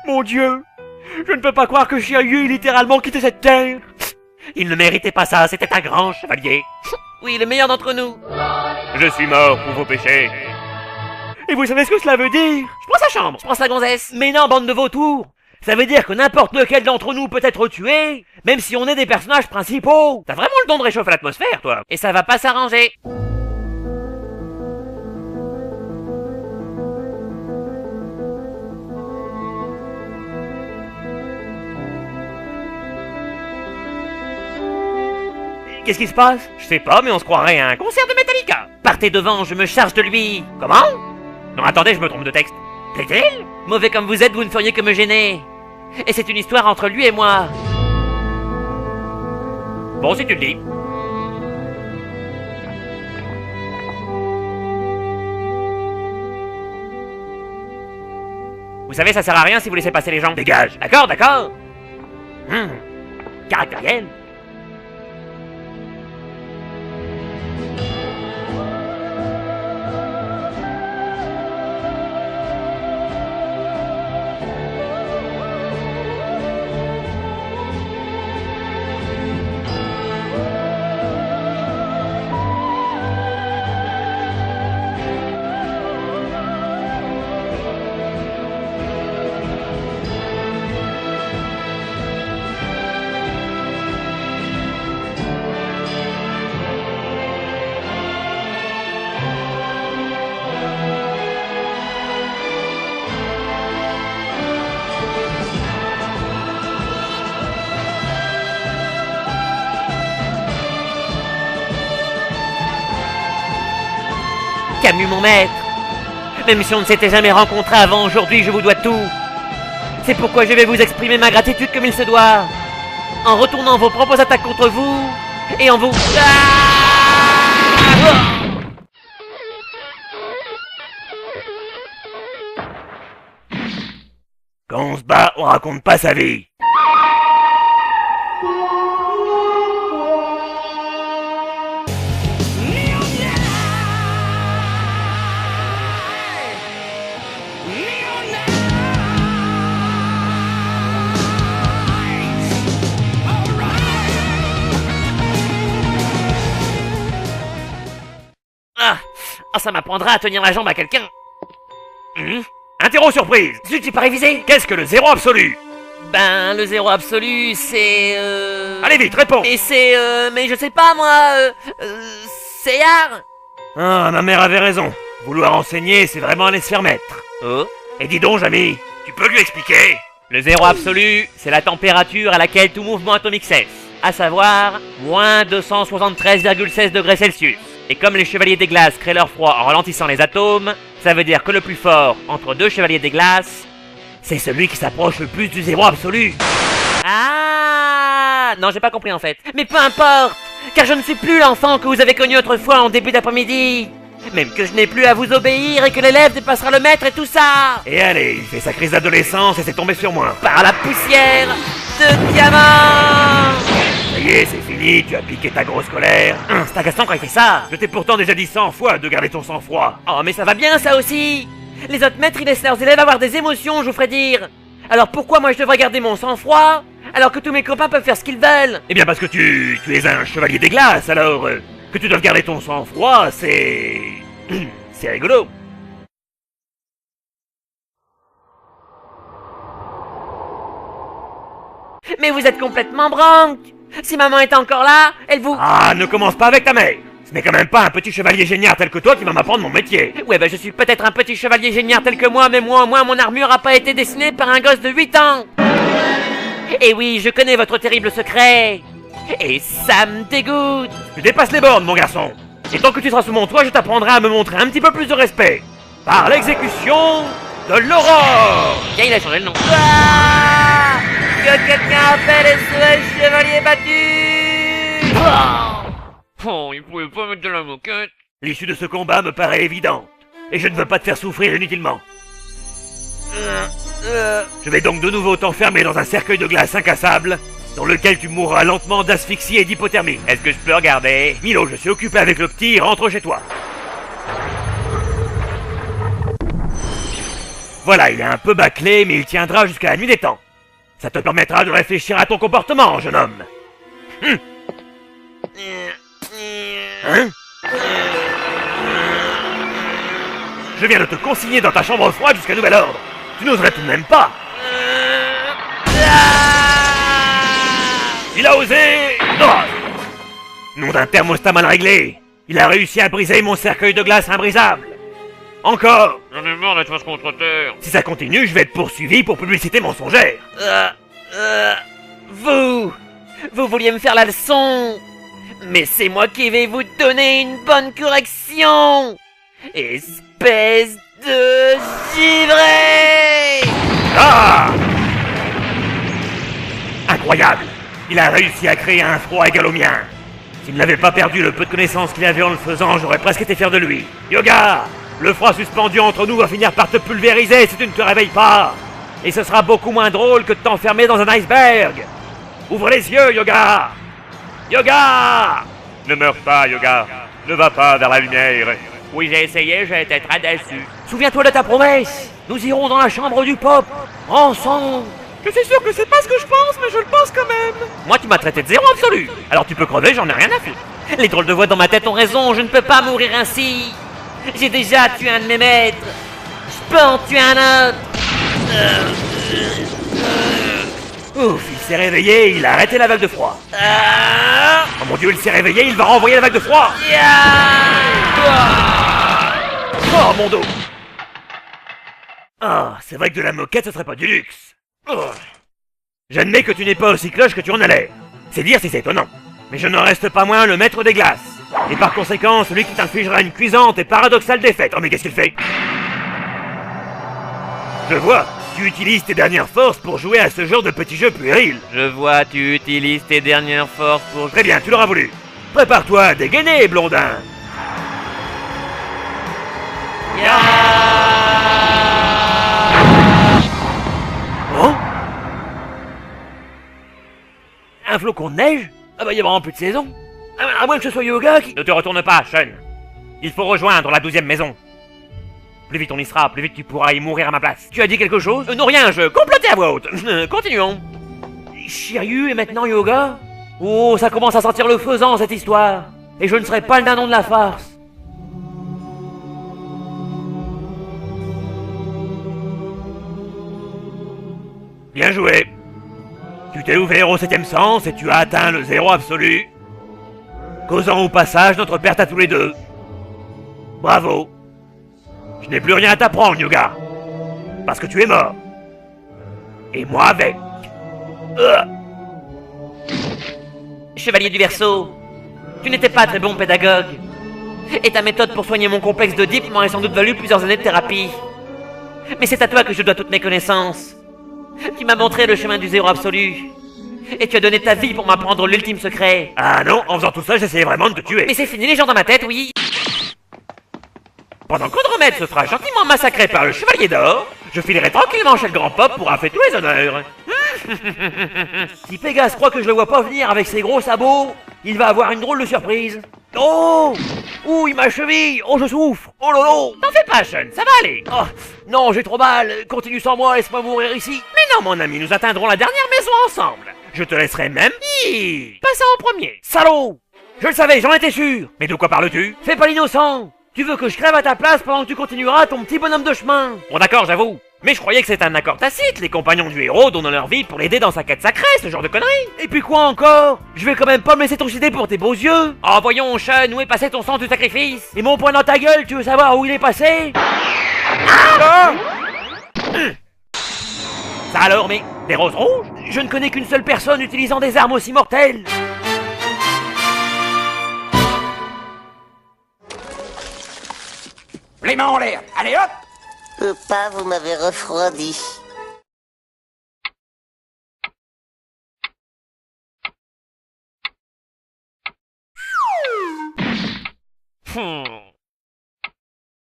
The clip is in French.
Mon Dieu, je ne peux pas croire que Chiayu ait littéralement quitté cette terre. Il ne méritait pas ça, c'était un grand chevalier. Oui, le meilleur d'entre nous. Je suis mort pour vos péchés. Et vous savez ce que cela veut dire? Je prends sa chambre, je prends sa gonzesse. Mais non, bande de vautours. Ça veut dire que n'importe lequel d'entre nous peut être tué, même si on est des personnages principaux. T'as vraiment le don de réchauffer l'atmosphère, toi. Et ça va pas s'arranger. Qu'est-ce qui se passe? Je sais pas, mais on se croirait à un concert de Metallica. Partez devant, je me charge de lui. Comment? Non, attendez, je me trompe de texte. Plaît-il? Mauvais comme vous êtes, vous ne feriez que me gêner. Et c'est une histoire entre lui et moi. Bon, si tu le dis. Vous savez, ça sert à rien si vous laissez passer les gens. Dégage. D'accord, d'accord. Caractériel. Camus, mon maître. Même si on ne s'était jamais rencontrés avant, aujourd'hui, je vous dois tout. C'est pourquoi je vais vous exprimer ma gratitude comme il se doit. En retournant vos propres attaques contre vous, et en vous... Quand on se bat, on raconte pas sa vie. Ah, ça m'apprendra à tenir la jambe à quelqu'un. Interro surprise. Zut, j'ai pas révisé. Qu'est-ce que le zéro absolu? Ben, le zéro absolu, c'est... Allez vite, réponds. Et c'est... mais je sais pas, moi... c'est art. Ah, ma mère avait raison. Vouloir enseigner, c'est vraiment aller se faire mettre. Oh. Et dis donc, Jamy, tu peux lui expliquer? Le zéro absolu, c'est la température à laquelle tout mouvement atomique cesse. À savoir, moins 273,16 degrés Celsius. Et comme les chevaliers des glaces créent leur froid en ralentissant les atomes, ça veut dire que le plus fort entre deux chevaliers des glaces, c'est celui qui s'approche le plus du zéro absolu. Ah, non, j'ai pas compris en fait. Mais peu importe, car je ne suis plus l'enfant que vous avez connu autrefois en début d'après-midi. Même que je n'ai plus à vous obéir et que l'élève dépassera le maître et tout ça. Et allez, il fait sa crise d'adolescence et c'est tombé sur moi. Par la poussière de diamant. Ça y est, c'est fini, tu as piqué ta grosse colère. C'est agaçant quand il fait ça. Je t'ai pourtant déjà dit 100 fois de garder ton sang-froid. Oh, mais ça va bien ça aussi. Les autres maîtres, ils laissent leurs élèves avoir des émotions, je vous ferai dire. Alors pourquoi moi je devrais garder mon sang-froid alors que tous mes copains peuvent faire ce qu'ils veulent? Eh bien parce que tu es un chevalier des glaces, alors que tu dois garder ton sang-froid, c'est... c'est rigolo. Mais vous êtes complètement branque. Si maman est encore là, elle vous... Ah, ne commence pas avec ta mère. Ce n'est quand même pas un petit chevalier génial tel que toi qui va m'apprendre mon métier. Ouais, bah je suis peut-être un petit chevalier génial tel que moi, mais moi au moins mon armure a pas été dessinée par un gosse de 8 ans. Et oui, je connais votre terrible secret. Et ça me dégoûte. Tu dépasses les bornes, mon garçon. Et tant que tu seras sous mon toit, je t'apprendrai à me montrer un petit peu plus de respect. Par l'exécution de l'aurore. Tiens, il a changé le nom. Ah, que quelqu'un appelle SOS Chevalier battu. Oh, il pouvait pas mettre de la moquette. L'issue de ce combat me paraît évidente. Et je ne veux pas te faire souffrir inutilement. Je vais donc de nouveau t'enfermer dans un cercueil de glace incassable, dans lequel tu mourras lentement d'asphyxie et d'hypothermie. Est-ce que je peux regarder? Milo, je suis occupé avec le petit, rentre chez toi. Voilà, il est un peu bâclé, mais il tiendra jusqu'à la nuit des temps. Ça te permettra de réfléchir à ton comportement, jeune homme. Hein? Je viens de te consigner dans ta chambre froide jusqu'à nouvel ordre. Tu n'oserais tout de même pas. Il a osé. Nom d'un thermostat mal réglé. Il a réussi à briser mon cercueil de glace imbrisable. Encore. J'en ai marre d'être face contre terre. Si ça continue, je vais être poursuivi pour publicité mensongère. Vous vouliez me faire la leçon. Mais c'est moi qui vais vous donner une bonne correction. Espèce de givré. Ah! Incroyable! Il a réussi à créer un froid égal au mien. S'il n'avait pas perdu le peu de connaissances qu'il avait en le faisant, j'aurais presque été fier de lui. Yoga! Le froid suspendu entre nous va finir par te pulvériser si tu ne te réveilles pas. Et ce sera beaucoup moins drôle que de t'enfermer dans un iceberg. Ouvre les yeux, Yoga! Yoga! Ne meurs pas, Yoga. Ne va pas vers la lumière. Oui, j'ai essayé, j'ai été très déçu. Souviens-toi de ta promesse. Nous irons dans la chambre du pop. Ensemble. Je suis sûr que c'est pas ce que je pense, mais je le pense quand même. Moi, tu m'as traité de zéro absolu. Alors tu peux crever, j'en ai rien à foutre. Les drôles de voix dans ma tête ont raison, je ne peux pas mourir ainsi. J'ai déjà tué un de mes maîtres. Je peux en tuer un autre. Ouf, il s'est réveillé, il a arrêté la vague de froid. Oh mon Dieu, il s'est réveillé, il va renvoyer la vague de froid. Oh mon dos. Ah, c'est vrai que de la moquette, ce serait pas du luxe. Oh. J'admets que tu n'es pas aussi cloche que tu en as l'air. C'est dire si c'est étonnant. Mais je ne reste pas moins le maître des glaces. Et par conséquent, celui qui t'infligera une cuisante et paradoxale défaite. Oh mais qu'est-ce qu'il fait? Je vois, tu utilises tes dernières forces pour jouer à ce genre de petit jeu puéril. Je vois, tu utilises tes dernières forces pour... Très bien, tu l'auras voulu. Prépare-toi à dégainer, blondin. Oh? Un flocon de neige? Ah bah y a vraiment plus de saison. À moins que ce soit Yoga qui... Ne te retourne pas, Sean. Il faut rejoindre la 12e maison. Plus vite on y sera, plus vite tu pourras y mourir à ma place. Tu as dit quelque chose? Non, rien, je complotais à voix haute. Continuons. Shiryu et maintenant Yoga? Oh, ça commence à sentir le faisant cette histoire. Et je ne serai pas le dindon de la farce. Bien joué. Tu t'es ouvert au 7e sens et tu as atteint le zéro absolu, causant au passage notre perte à tous les deux. Bravo. Je n'ai plus rien à t'apprendre, Yoga. Parce que tu es mort. Et moi avec. Chevalier du Verseau, tu n'étais pas très bon pédagogue. Et ta méthode pour soigner mon complexe d'Oedipe m'aurait sans doute valu plusieurs années de thérapie. Mais c'est à toi que je dois toutes mes connaissances. Tu m'as montré le chemin du zéro absolu. Et tu as donné ta vie pour m'apprendre l'ultime secret. Ah non, en faisant tout ça, j'essayais vraiment de te tuer. Mais c'est fini les gens dans ma tête, oui. Pendant qu'Andromède se fera gentiment massacrer par le Chevalier d'Or, je filerai tranquillement chez le Grand Pop pour faire tous les honneurs. Si Pégase croit que je le vois pas venir avec ses gros sabots, il va avoir une drôle de surprise. Oh! Ouh, ma cheville! Oh, je souffre! Oh lolo! T'en fais pas, Sean, ça va aller. Oh, non, j'ai trop mal. Continue sans moi, laisse-moi mourir ici. Mais non, mon ami, nous atteindrons la dernière maison ensemble. Je te laisserai même... Passez en premier. Salaud! Je le savais, j'en étais sûr. Mais de quoi parles-tu? Fais pas l'innocent. Tu veux que je crève à ta place pendant que tu continueras ton petit bonhomme de chemin? Bon d'accord, j'avoue. Mais je croyais que c'était un accord tacite. Les compagnons du héros donnent leur vie pour l'aider dans sa quête sacrée, ce genre de conneries. Et puis quoi encore? Je vais quand même pas me laisser trucider pour tes beaux yeux. Oh voyons, Sean, où est passé ton sens du sacrifice? Et mon poing dans ta gueule, tu veux savoir où il est passé? Ça alors, mais des roses rouges? Je ne connais qu'une seule personne utilisant des armes aussi mortelles. Les mains en l'air. Allez hop! Papa, vous m'avez refroidi.